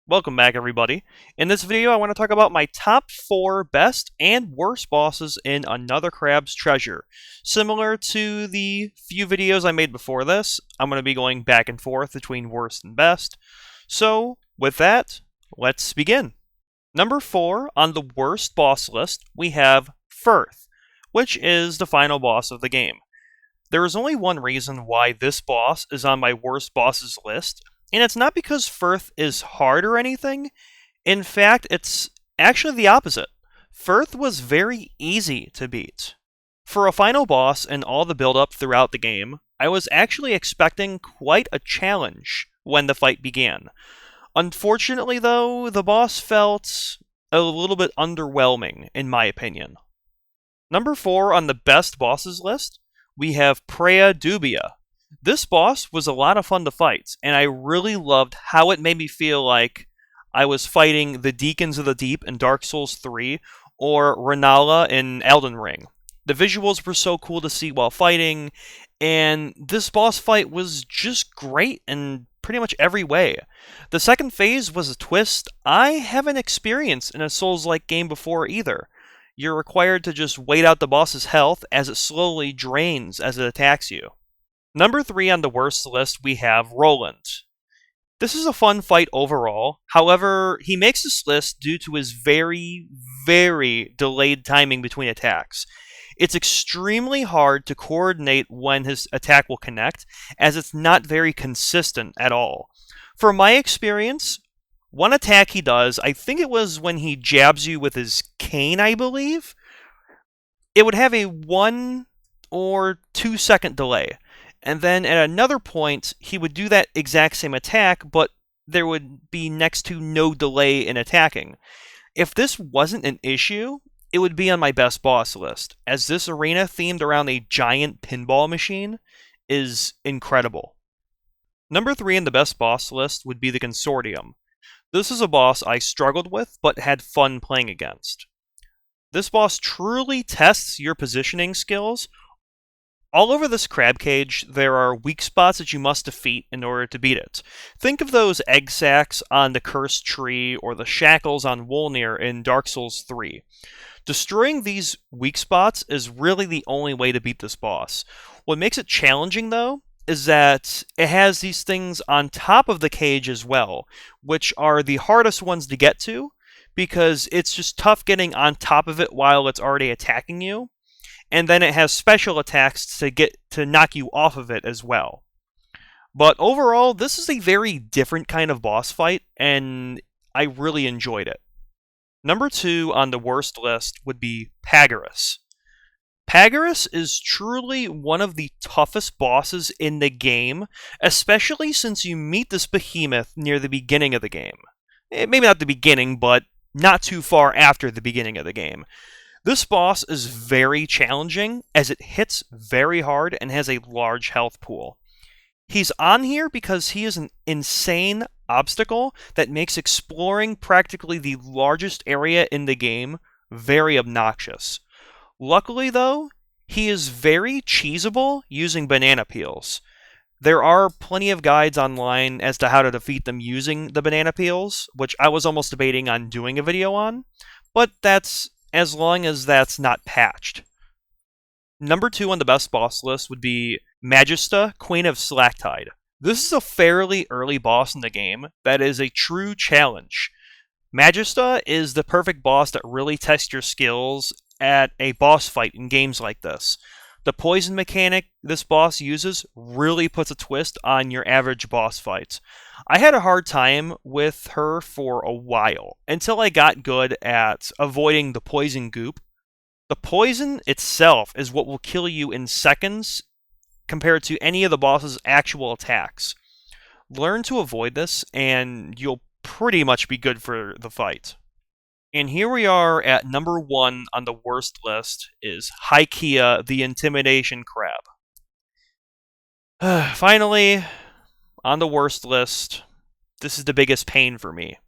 Welcome back, everybody. In this video, I want to talk about my top 4 best and worst bosses in Another Crab's Treasure. Similar to the few videos I made before this, I'm going to be going back and forth between worst and best. So, with that, let's begin. Number 4 on the worst boss list, we have Firth, which is the final boss of the game. There is only one reason why this boss is on my worst bosses list, and it's not because Firth is hard or anything. In fact, it's actually the opposite. Firth was very easy to beat. For a final boss and all the build-up throughout the game, I was actually expecting quite a challenge when the fight began. Unfortunately, though, the boss felt a little bit underwhelming, in my opinion. Number 4 on the best bosses list, we have Pradubia. This boss was a lot of fun to fight, and I really loved how it made me feel like I was fighting the Deacons of the Deep in Dark Souls 3 or Renala in Elden Ring. The visuals were so cool to see while fighting, and this boss fight was just great in pretty much every way. The second phase was a twist I haven't experienced in a Souls-like game before either. You're required to just wait out the boss's health as it slowly drains as it attacks you. Number 3 on the worst list, we have Roland. This is a fun fight overall, however, he makes this list due to his very delayed timing between attacks. It's extremely hard to coordinate when his attack will connect, as it's not very consistent at all. From my experience, one attack he does, I think it was when he jabs you with his cane, I believe, it would have a 1 or 2 second delay. And then at another point, he would do that exact same attack, but there would be next to no delay in attacking. If this wasn't an issue, it would be on my best boss list, as this arena themed around a giant pinball machine is incredible. Number 3 in the best boss list would be the Consortium. This is a boss I struggled with, but had fun playing against. This boss truly tests your positioning skills. All over this crab cage, there are weak spots that you must defeat in order to beat it. Think of those egg sacs on the Cursed Tree or the shackles on Wolnir in Dark Souls 3. Destroying these weak spots is really the only way to beat this boss. What makes it challenging, though, is that it has these things on top of the cage as well, which are the hardest ones to get to, because it's just tough getting on top of it while it's already attacking you. And then it has special attacks to knock you off of it as well. But overall, this is a very different kind of boss fight, and I really enjoyed it. Number 2 on the worst list would be Pagus. Pagus is truly one of the toughest bosses in the game, especially since you meet this behemoth near the beginning of the game. Maybe not the beginning, but not too far after the beginning of the game. This boss is very challenging, as it hits very hard and has a large health pool. He's on here because he is an insane obstacle that makes exploring practically the largest area in the game very obnoxious. Luckily, though, he is very cheesable using banana peels. There are plenty of guides online as to how to defeat them using the banana peels, which I was almost debating on doing a video on, but that's as long as that's not patched. Number 2 on the best boss list would be Magista, Queen of Slacktide. This is a fairly early boss in the game that is a true challenge. Magista is the perfect boss that really tests your skills at a boss fight in games like this. The poison mechanic this boss uses really puts a twist on your average boss fights. I had a hard time with her for a while, until I got good at avoiding the poison goop. The poison itself is what will kill you in seconds compared to any of the boss's actual attacks. Learn to avoid this, and you'll pretty much be good for the fight. And here we are at number 1 on the worst list is Hykia, the Intimidation Crab. Finally, on the worst list, this is the biggest pain for me.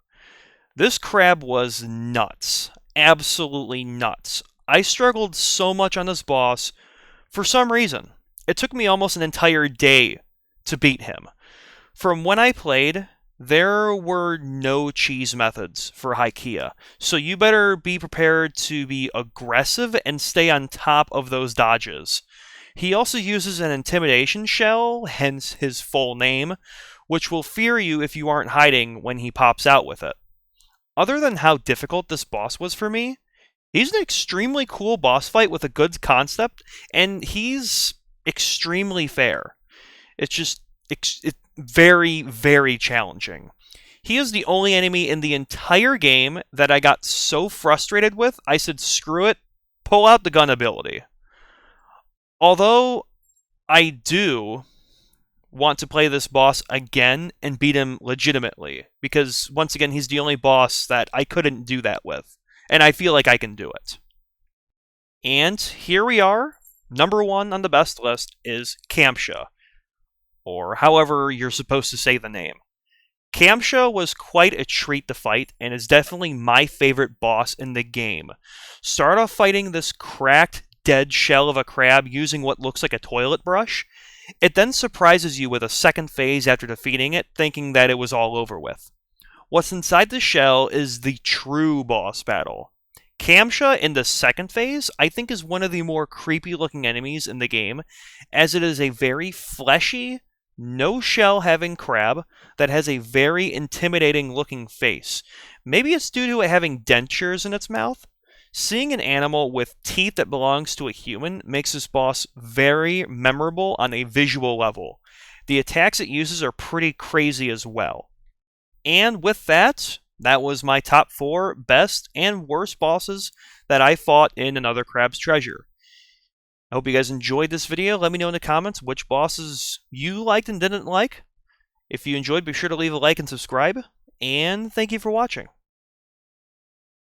This crab was nuts. Absolutely nuts. I struggled so much on this boss for some reason. It took me almost an entire day to beat him. From when I played, there were no cheese methods for Hykia, so you better be prepared to be aggressive and stay on top of those dodges. He also uses an intimidation shell, hence his full name, which will fear you if you aren't hiding when he pops out with it. Other than how difficult this boss was for me, he's an extremely cool boss fight with a good concept, and he's extremely fair. It's just very, very challenging. He is the only enemy in the entire game that I got so frustrated with, I said, screw it, pull out the gun ability. Although I do want to play this boss again and beat him legitimately, because once again, he's the only boss that I couldn't do that with, and I feel like I can do it. And here we are. Number 1 on the best list is Kamsha, or however you're supposed to say the name. Kamsha was quite a treat to fight, and is definitely my favorite boss in the game. Start off fighting this cracked, dead shell of a crab using what looks like a toilet brush. It then surprises you with a second phase after defeating it, thinking that it was all over with. What's inside the shell is the true boss battle. Kamsha in the second phase, I think, is one of the more creepy looking enemies in the game, as it is a very fleshy, no shell having crab that has a very intimidating looking face. Maybe it's due to it having dentures in its mouth. Seeing an animal with teeth that belongs to a human makes this boss very memorable on a visual level. The attacks it uses are pretty crazy as well. And with that, that was my top 4 best and worst bosses that I fought in Another Crab's Treasure. I hope you guys enjoyed this video. Let me know in the comments which bosses you liked and didn't like. If you enjoyed, be sure to leave a like and subscribe. And thank you for watching.